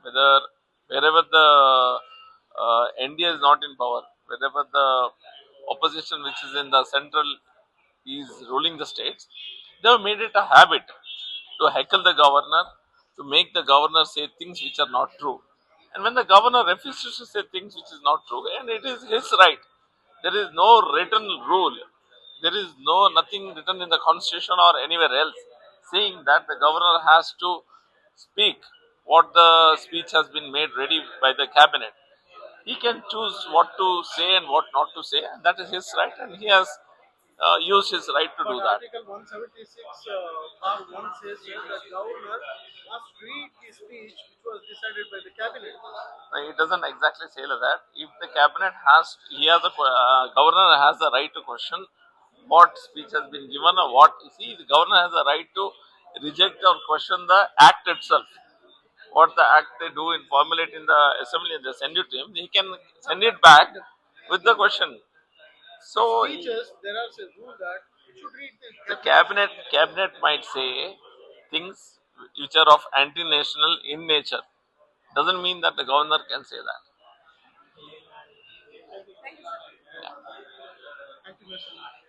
whether wherever the NDA is not in power, wherever the opposition which is in the central is ruling the states, they have made it a habit to heckle the governor, to make the governor say things which are not true. And when the governor refuses to say things which is not true, and it is his right, there is no written rule, there is nothing written in the constitution or anywhere else saying that the governor has to speak what the speech has been made ready by the cabinet. He can choose what to say and what not to say, and that is his right, and he has used his right to But do that. Article 176 R1 says here that governor must read the speech which was decided by the cabinet. It doesn't exactly say like that. If the cabinet has, he has the governor has the right to question what speech has been given or what. See, the governor has the right to reject or question the act itself. What the act they do in formulate in the assembly and they send it to him, he can send it back with the question. So Speeches, there are a rule that it should read the the cabinet. cabinet might say things which are of anti-national in nature. Doesn't mean that the governor can say that. Thank you, Mr.